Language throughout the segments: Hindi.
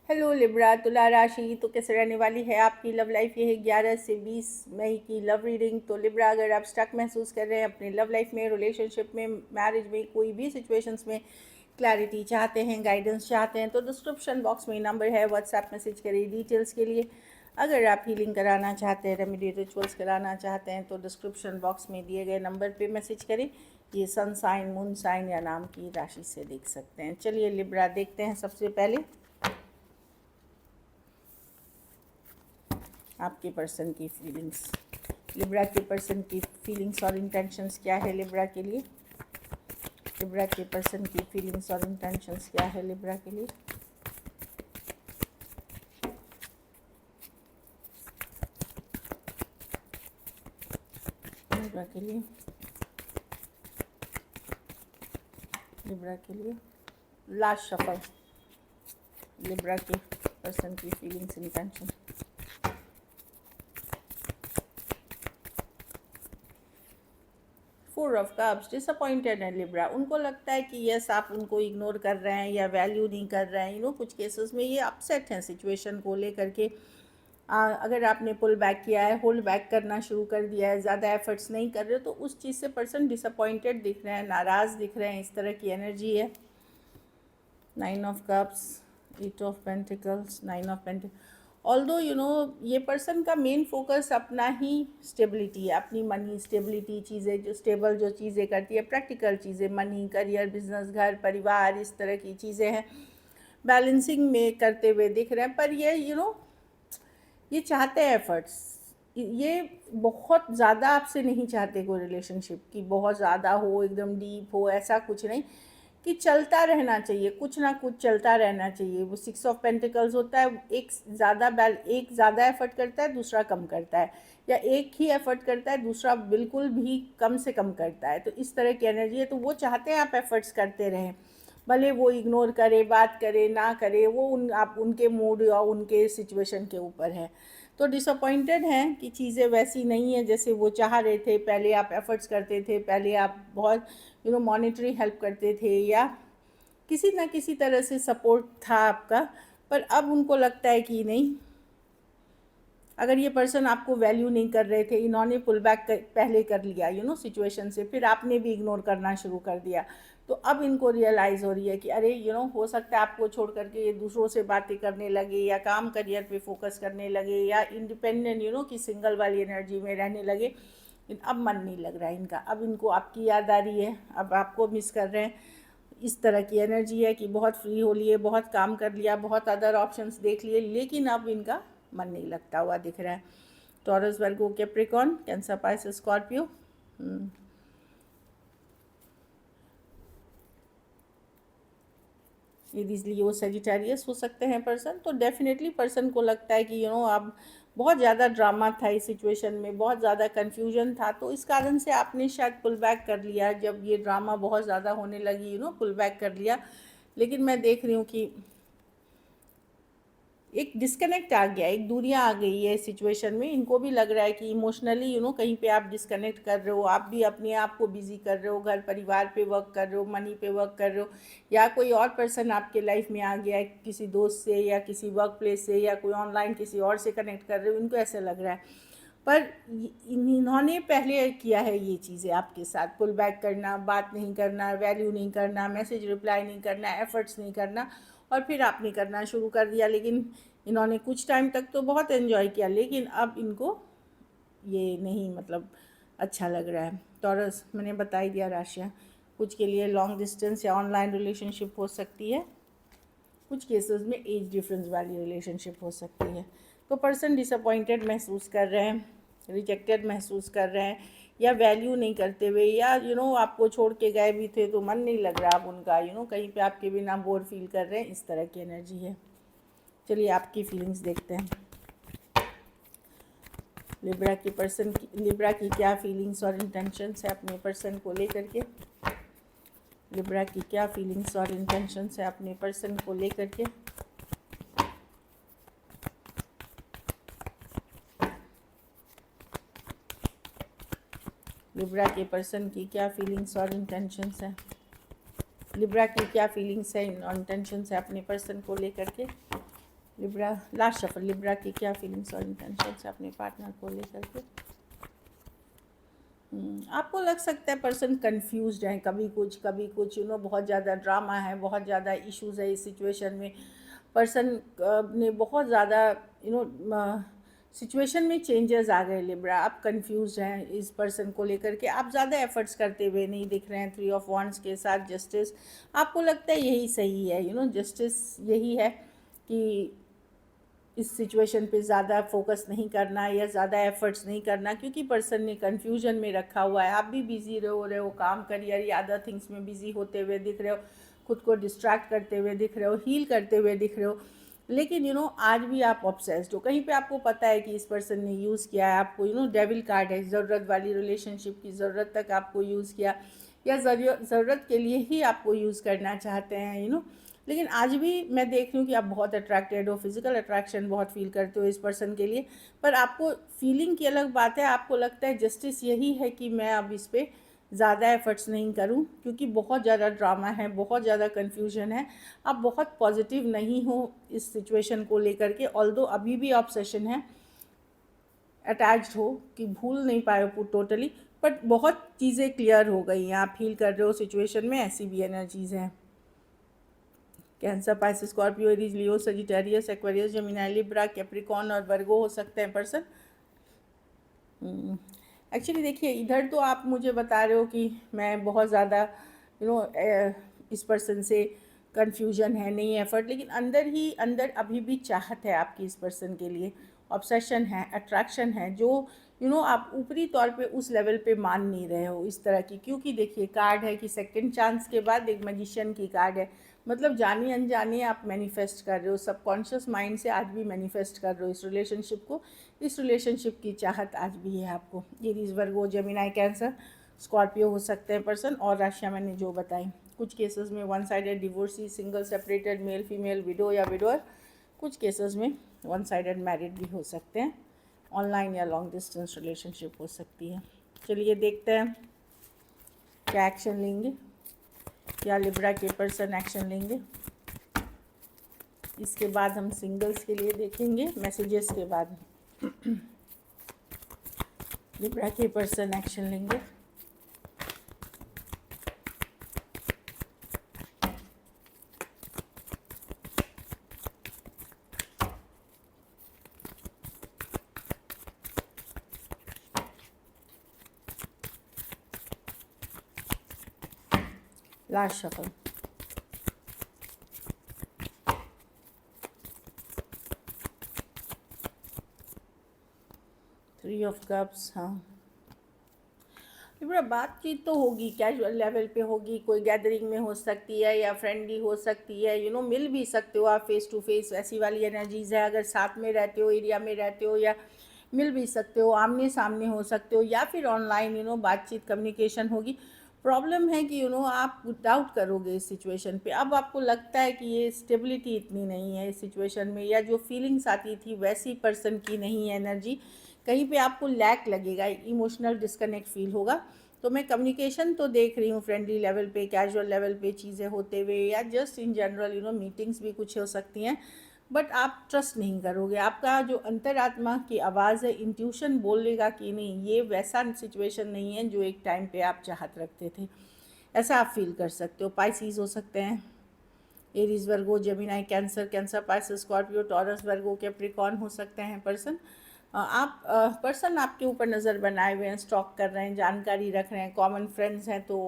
हेलो लिब्रा, तुला राशि तो कैसे रहने वाली है आपकी लव लाइफ। ये है 11 से 20 मई की लव रीडिंग। तो लिब्रा, अगर आप स्टक महसूस कर रहे हैं अपने लव लाइफ में, रिलेशनशिप में, मैरिज में, कोई भी सिचुएशंस में क्लैरिटी चाहते हैं, गाइडेंस चाहते हैं, तो डिस्क्रिप्शन बॉक्स में नंबर है, व्हाट्सएप मैसेज करिए डिटेल्स के लिए। अगर आप हीलिंग कराना चाहते हैं, रेमेडी रिचुअल्स कराना चाहते हैं, तो डिस्क्रिप्शन बॉक्स में दिए गए नंबर पे मैसेज करें। ये सन साइन, मून साइन या नाम की राशि से देख सकते हैं। चलिए लिब्रा देखते हैं। सबसे पहले आपके पर्सन की फीलिंग्स, लिब्रा के पर्सन की फीलिंग्स और इंटेंशंस क्या है लिब्रा के लिए। लिब्रा के पर्सन की फीलिंग्स और इंटेंशंस क्या है लिब्रा के लिए। लिब्रा के लिए, लिब्रा के लिए लास्ट शफल। लिब्रा के पर्सन की feelings, intention. Four of cups, disappointed है लिब्रा। उनको लगता है कि यस, आप उनको इग्नोर कर रहे हैं या वैल्यू नहीं कर रहे हैं। कुछ केसेस में ये अपसेट हैं सिचुएशन को लेकर के। अगर आपने पुल बैक किया है, होल्ड बैक करना शुरू कर दिया है, ज़्यादा एफर्ट्स नहीं कर रहे, तो उस चीज़ से पर्सन डिसअपॉइंटेड दिख रहे हैं, नाराज़ दिख रहे हैं। इस तरह की एनर्जी है। 9 of cups, 8 of pentacles, 9 of pentacles. Although ये पर्सन का मेन फोकस अपना ही स्टेबिलिटी है, अपनी मनी स्टेबिलिटी, चीज़ें जो स्टेबल जो चीज़ें करती है, प्रैक्टिकल चीज़ें, मनी, करियर, बिजनेस, घर परिवार, इस तरह की चीज़ें हैं, बैलेंसिंग में करते हुए दिख रहे हैं। पर ये ये चाहते हैं एफर्ट्स। ये बहुत ज़्यादा आपसे नहीं चाहते कोई रिलेशनशिप की बहुत ज़्यादा हो, एकदम डीप हो, ऐसा कुछ नहीं, कि चलता रहना चाहिए, कुछ ना कुछ चलता रहना चाहिए। वो 6 ऑफ पेंटिकल्स होता है, एक ज़्यादा एफर्ट करता है, दूसरा कम करता है, या एक ही एफर्ट करता है, दूसरा बिल्कुल भी कम से कम करता है। तो इस तरह की एनर्जी है। तो वो चाहते हैं आप एफर्ट्स करते रहें, भले वो इग्नोर करे, बात करे ना करे, वो आप उनके मूड या उनके सिचुएशन के ऊपर है। तो डिसअपॉइंटेड हैं कि चीज़ें वैसी नहीं है जैसे वो चाह रहे थे। पहले आप एफर्ट्स करते थे, पहले आप बहुत मॉनेटरी हेल्प करते थे, या किसी ना किसी तरह से सपोर्ट था आपका। पर अब उनको लगता है कि नहीं, अगर ये पर्सन आपको वैल्यू नहीं कर रहे थे, इन्होंने पुल बैक पहले कर लिया सिचुएशन से, फिर आपने भी इग्नोर करना शुरू कर दिया, तो अब इनको रियलाइज़ हो रही है कि अरे हो सकता है आपको छोड़ करके ये दूसरों से बातें करने लगे, या काम करियर पे फोकस करने लगे, या इंडिपेंडेंट कि सिंगल वाली एनर्जी में रहने लगे। अब मन नहीं लग रहा है इनका, अब इनको आपकी याद आ रही है, अब आपको मिस कर रहे हैं। इस तरह की एनर्जी है कि बहुत फ्री हो लिए, बहुत काम कर लिया, बहुत अदर ऑप्शंस देख लिए, लेकिन अब इनका मन नहीं लगता हुआ दिख रहा है। Taurus, Virgo, Capricorn, Cancer, Pisces, Scorpio. Aries, Leo, Sagittarius हो सकते हैं पर्सन। तो डेफिनेटली पर्सन को लगता है कि अब बहुत ज़्यादा ड्रामा था इस सिचुएशन में, बहुत ज़्यादा कन्फ्यूजन था, तो इस कारण से आपने शायद पुल बैक कर लिया। जब ये ड्रामा बहुत ज़्यादा होने लगी पुल बैक कर लिया। लेकिन मैं देख रही हूँ कि एक डिस्कनेक्ट आ गया, एक दूरियां आ गई है सिचुएशन में। इनको भी लग रहा है कि इमोशनली कहीं पे आप डिस्कनेक्ट कर रहे हो, आप भी अपने आप को बिजी कर रहे हो, घर परिवार पे वर्क कर रहे हो, मनी पे वर्क कर रहे हो, या कोई और पर्सन आपके लाइफ में आ गया है, किसी दोस्त से या किसी वर्क प्लेस से, या कोई ऑनलाइन किसी और से कनेक्ट कर रहे हो, इनको ऐसा लग रहा है। पर इन्होंने पहले किया है ये चीज़ें आपके साथ, पुल बैक करना, बात नहीं करना, वैल्यू नहीं करना, मैसेज रिप्लाई नहीं करना, एफर्ट्स नहीं करना, और फिर आपने करना शुरू कर दिया। लेकिन इन्होंने कुछ टाइम तक तो बहुत एंजॉय किया, लेकिन अब इनको ये नहीं अच्छा लग रहा है। टॉरस, मैंने बता ही दिया राशियाँ। कुछ के लिए लॉन्ग डिस्टेंस या ऑनलाइन रिलेशनशिप हो सकती है, कुछ केसेस में एज डिफरेंस वाली रिलेशनशिप हो सकती है। तो पर्सन डिसअपॉइंटेड महसूस कर रहे हैं, रिजेक्टेड महसूस कर रहे हैं, या वैल्यू नहीं करते हुए, या आपको छोड़ के गए भी थे तो मन नहीं लग रहा अब उनका, कहीं पे आपके बिना बोर फील कर रहे हैं। इस तरह की एनर्जी है। चलिए आपकी फीलिंग्स देखते हैं। लिब्रा की पर्सन की, लिब्रा की क्या फीलिंग्स और इंटेंशंस है अपने पर्सन को लेकर के। लिब्रा की क्या फीलिंग्स और इंटेंशंस है अपने पर्सन को लेकर के। लिब्रा के पर्सन की क्या फीलिंग्स और इंटेंशंस है। लिब्रा की क्या फीलिंग्स है और इंटेंशंस है अपने पर्सन को लेकर के। लिब्रा, लास्ट शफल, लिब्रा की क्या फीलिंग्स और इंटेंशंस है अपने पार्टनर को लेकर के। आपको लग सकता है पर्सन कंफ्यूज्ड है, कभी कुछ बहुत ज़्यादा ड्रामा है, बहुत ज़्यादा इश्यूज है इस सिचुएशन में। पर्सन ने बहुत ज़्यादा सिचुएशन में चेंजेस आ गए लिब्रा। आप कंफ्यूज हैं इस पर्सन को लेकर के, आप ज़्यादा एफर्ट्स करते हुए नहीं दिख रहे हैं। 3 ऑफ वांड्स के साथ जस्टिस, आपको लगता है यही सही है, जस्टिस यही है कि इस सिचुएशन पे ज़्यादा फोकस नहीं करना या ज़्यादा एफर्ट्स नहीं करना, क्योंकि पर्सन ने कन्फ्यूजन में रखा हुआ है। आप भी बिजी रहे हो काम, करियर या अदर थिंग्स में बिजी होते हुए दिख रहे हो, खुद को डिस्ट्रैक्ट करते हुए दिख रहे हो, हील करते हुए दिख रहे हो। लेकिन आज भी आप ऑब्सेस्ड हो, कहीं पे आपको पता है कि इस पर्सन ने यूज़ किया है आपको, डेविल कार्ड है, ज़रूरत वाली रिलेशनशिप की ज़रूरत तक आपको यूज़ किया, या ज़रूरत के लिए ही आपको यूज़ करना चाहते हैं। लेकिन आज भी मैं देख रही हूँ कि आप बहुत अट्रैक्टेड हो, फिजिकल अट्रैक्शन बहुत फील करते हो इस पर्सन के लिए। पर आपको फीलिंग की अलग बात है, आपको लगता है जस्टिस यही है कि मैं अब इस पर ज़्यादा एफर्ट्स नहीं करूं, क्योंकि बहुत ज़्यादा ड्रामा है, बहुत ज़्यादा कन्फ्यूजन है। आप बहुत पॉजिटिव नहीं हो इस सिचुएशन को लेकर के, ऑल्दो अभी भी ऑब्सेशन है, अटैच्ड हो कि भूल नहीं पाए हो टोटली, बट बहुत चीज़ें क्लियर हो गई हैं, आप फील कर रहे हो सिचुएशन में ऐसी भी एनर्जीज़ हैं। Cancer, Pisces, Scorpio, Aries, Leo, Sagittarius, Aquarius, Gemini, Libra, Capricorn और वर्गो हो सकते हैं पर्सन। एक्चुअली देखिए, इधर तो आप मुझे बता रहे हो कि मैं बहुत ज़्यादा इस पर्सन से कन्फ्यूजन है, नहीं एफर्ट, लेकिन अंदर ही अंदर अभी भी चाहत है आपकी इस पर्सन के लिए, ऑब्सेशन है, अट्रैक्शन है, जो आप ऊपरी तौर पे उस लेवल पे मान नहीं रहे हो इस तरह की। क्योंकि देखिए कार्ड है कि सेकंड चांस के बाद एक मैजिशियन की कार्ड है, मतलब जाने अनजाने आप मैनिफेस्ट कर रहे हो, सबकॉन्शियस माइंड से आज भी मैनिफेस्ट कर रहे हो इस रिलेशनशिप को, इस रिलेशनशिप की चाहत आज भी है आपको। Aries, Virgo, Gemini, cancer, Scorpio हो सकते हैं पर्सन, और राशियाँ मैंने जो बताई। कुछ केसेस में one sided divorcee, single, separated, male female, window या विडोअर। कुछ केसेस में वन साइडेड मैरिड भी हो सकते हैं, ऑनलाइन या लॉन्ग डिस्टेंस रिलेशनशिप हो सकती है। चलिए देखते हैं क्या एक्शन लेंगे, क्या लिब्रा के पर्सन एक्शन लेंगे। इसके बाद हम सिंगल्स के लिए देखेंगे मैसेजेस के बाद। लिब्रा के पर्सन एक्शन लेंगे। Last shuffle, three of cups. हाँ, लिब्रा बातचीत तो होगी, कैजुअल लेवल पे होगी, कोई गैदरिंग में हो सकती है या फ्रेंडली हो सकती है, मिल भी सकते हो आप फेस टू फेस, ऐसी वाली एनर्जीज़ है। अगर साथ में रहते हो, एरिया में रहते हो, या मिल भी सकते हो, आमने सामने हो सकते हो, या फिर ऑनलाइन बातचीत कम्युनिकेशन होगी। प्रॉब्लम है कि आप डाउट करोगे इस सिचुएशन पे। अब आपको लगता है कि ये स्टेबिलिटी इतनी नहीं है इस सिचुएशन में, या जो फीलिंग्स आती थी वैसी पर्सन की नहीं है एनर्जी, कहीं पे आपको लैक लगेगा, इमोशनल डिस्कनेक्ट फील होगा। तो मैं कम्युनिकेशन तो देख रही हूँ फ्रेंडली लेवल पे, कैजुअल लेवल पे चीज़ें होते हुए, या जस्ट इन जनरल मीटिंग्स भी कुछ हो सकती हैं, बट आप ट्रस्ट नहीं करोगे। आपका जो अंतरात्मा की आवाज़ है, इंट्यूशन बोलेगा कि नहीं, ये वैसा सिचुएशन नहीं है जो एक टाइम पे आप चाहत रखते थे, ऐसा आप फील कर सकते हो। पाइसीज हो सकते हैं, Aries, Virgo, Gemini, Cancer, Cancer, Pisces, Scorpio, Taurus, Virgo, Capricorn हो सकते हैं पर्सन। आप पर्सन आपके ऊपर नज़र बनाए हुए हैं, स्टॉक कर रहे हैं, जानकारी रख रहे हैं, कॉमन फ्रेंड्स हैं तो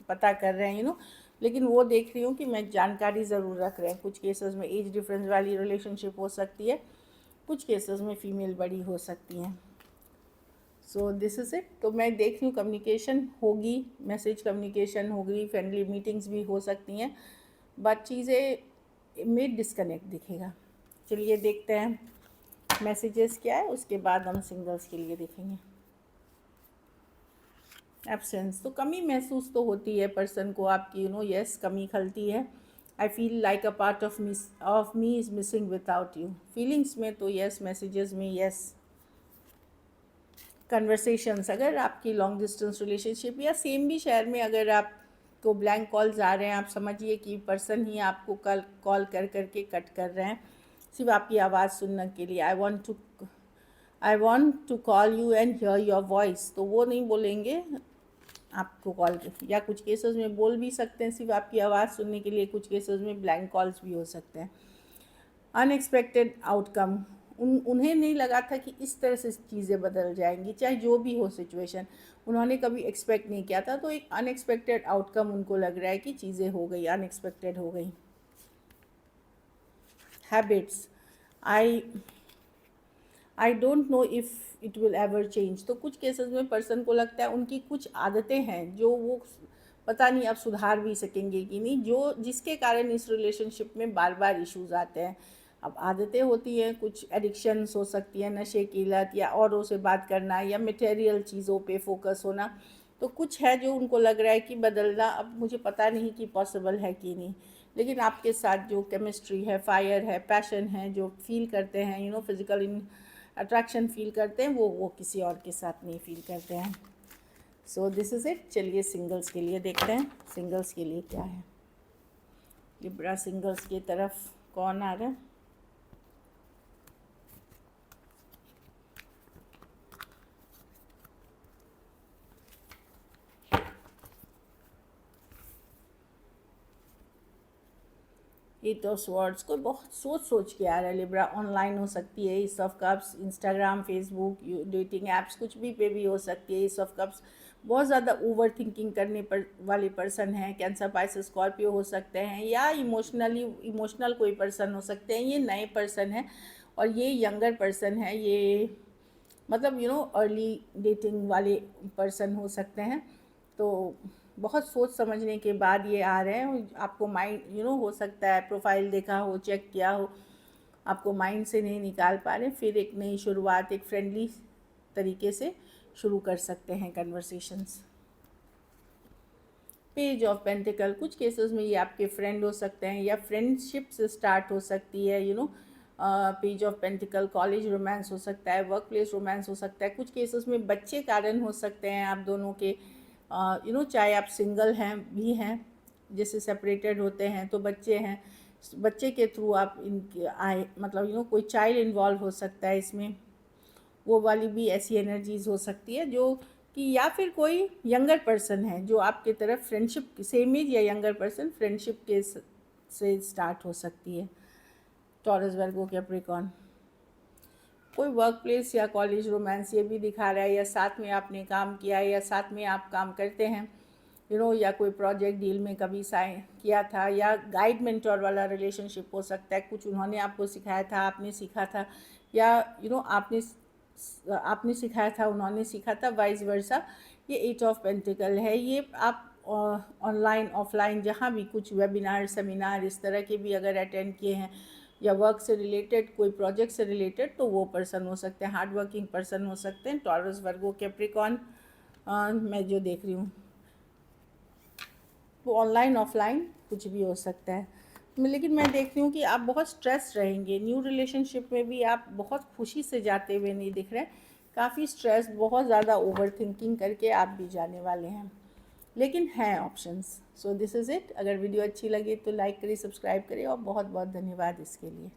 पता कर रहे हैं लेकिन वो देख रही हूँ कि मैं जानकारी ज़रूर रख रहे हैं। कुछ केसेस में एज डिफरेंस वाली रिलेशनशिप हो सकती है, कुछ केसेस में फ़ीमेल बड़ी हो सकती हैं। So this is it. तो मैं देख रही हूँ कम्युनिकेशन होगी, मैसेज कम्युनिकेशन होगी, फ्रेंडली मीटिंग्स भी हो सकती हैं, बट चीज़ें में डिस्कनेक्ट दिखेगा। चलिए देखते हैं मैसेजेस क्या है, उसके बाद हम सिंगल्स के लिए देखेंगे। एब्सेंस, तो कमी महसूस तो होती है पर्सन को आपकी, यस कमी खलती है। I feel like a part of me is missing without you. Feelings में तो यस, मैसेजेस में यस। कन्वर्सेशंस, अगर आपकी लॉन्ग डिस्टेंस रिलेशनशिप या सेम भी शहर में अगर आपको ब्लैंक कॉल्स आ रहे हैं, आप समझिए कि पर्सन ही आपको कॉल कर करके कट कर रहे हैं। सिर्फ आपकी आवाज़ सुनने के लिए। I want to call you and hear your voice, तो वो नहीं बोलेंगे आपको कॉल के, या कुछ केसेस में बोल भी सकते हैं सिर्फ आपकी आवाज़ सुनने के लिए, कुछ केसेस में ब्लैंक कॉल्स भी हो सकते हैं। अनएक्सपेक्टेड आउटकम, उन्हें नहीं लगा था कि इस तरह से चीज़ें बदल जाएंगी, चाहे जो भी हो सिचुएशन, उन्होंने कभी एक्सपेक्ट नहीं किया था, तो एक अनएक्सपेक्टेड आउटकम उनको लग रहा है कि चीज़ें हो गई, अनएक्सपेक्टेड हो गई। Habits, I don't know if it will ever change, तो कुछ केसेस में पर्सन को लगता है उनकी कुछ आदतें हैं जो वो पता नहीं अब सुधार भी सकेंगे कि नहीं, जो जिसके कारण इस रिलेशनशिप में बार बार इश्यूज आते हैं। अब आदतें होती हैं, कुछ एडिक्शंस हो सकती है, नशे की लत, या औरों से बात करना, या मटेरियल चीज़ों पे फोकस होना, तो कुछ है जो उनको लग रहा है कि बदलना अब मुझे पता नहीं कि पॉसिबल है कि नहीं। लेकिन आपके साथ जो केमिस्ट्री है, फायर है, पैशन है, जो फील करते हैं, फिजिकल अट्रैक्शन फील करते हैं, वो किसी और के साथ नहीं फील करते हैं। So this is it. चलिए सिंगल्स के लिए देखते हैं, सिंगल्स के लिए क्या है। लिब्रा सिंगल्स की तरफ कौन आ रहा है? एट ऑफ स्वॉर्ड्स, कोई बहुत सोच के आ रहा है लिब्रा। ऑनलाइन हो सकती है S of cups, Instagram, Facebook, dating apps, कुछ भी पे भी हो सकती है एस ऑफ कप्स। बहुत ज़्यादा ओवर थिंकिंग करने पर वाले पर्सन हैं, कैंसर, पाइसेस, स्कॉर्पियो हो सकते हैं, या इमोशनल कोई पर्सन हो सकते हैं। ये नए पर्सन हैं और ये यंगर पर्सन है, ये मतलब अर्ली डेटिंग वाले पर्सन हो सकते हैं। तो बहुत सोच समझने के बाद ये आ रहे हैं। आपको माइंड हो सकता है प्रोफाइल देखा हो, चेक किया हो, आपको माइंड से नहीं निकाल पा रहे, फिर एक नई शुरुआत एक फ्रेंडली तरीके से शुरू कर सकते हैं कन्वर्सेशंस। पेज ऑफ पेंटिकल, कुछ केसेस में ये आपके फ्रेंड हो सकते हैं या फ्रेंडशिप से स्टार्ट हो सकती है। Page of pentacle college romance हो सकता है, वर्क प्लेस रोमांस हो सकता है। कुछ केसेस में बच्चे कारण हो सकते हैं आप दोनों के, चाहे आप सिंगल हैं भी हैं, जैसे सेपरेटेड होते हैं तो बच्चे हैं, बच्चे के थ्रू आप इनके आए, मतलब कोई चाइल्ड इन्वॉल्व हो सकता है इसमें, वो वाली भी ऐसी एनर्जीज हो सकती है जो कि, या फिर कोई यंगर पर्सन है जो आपके तरफ फ्रेंडशिप, सेम एज या यंगर पर्सन फ्रेंडशिप के से स्टार्ट हो सकती है। टॉरस, वर्गो, कैप्रिकॉर्न, कोई वर्क प्लेस या कॉलेज रोमांस ये भी दिखा रहा है, या साथ में आपने काम किया है या साथ में आप काम करते हैं, या कोई प्रोजेक्ट डील में कभी साइन किया था, या गाइड मेंटोर वाला रिलेशनशिप हो सकता है। कुछ उन्होंने आपको सिखाया था, आपने सीखा था, या आपने सिखाया था, उन्होंने सीखा था, वाइस वर्सा। ये एट ऑफ पेंटिकल है। ये आप ऑनलाइन ऑफलाइन जहाँ भी कुछ वेबिनार, सेमिनार इस तरह के भी अगर अटेंड किए हैं, या वर्क से रिलेटेड, कोई प्रोजेक्ट से रिलेटेड, तो वो पर्सन हो सकते हैं, हार्ड वर्किंग पर्सन हो सकते हैं। टॉरस, वर्गो, कैप्रिकॉर्न मैं जो देख रही हूँ वो ऑनलाइन ऑफलाइन कुछ भी हो सकता है। लेकिन मैं देख रही हूँ कि आप बहुत स्ट्रेस रहेंगे न्यू रिलेशनशिप में भी, आप बहुत खुशी से जाते हुए नहीं दिख रहे, काफ़ी स्ट्रेस, बहुत ज़्यादा ओवर थिंकिंग करके आप भी जाने वाले हैं, लेकिन हैं options. So this is it. अगर वीडियो अच्छी लगी तो लाइक करिए, सब्सक्राइब करिए, और बहुत बहुत धन्यवाद इसके लिए।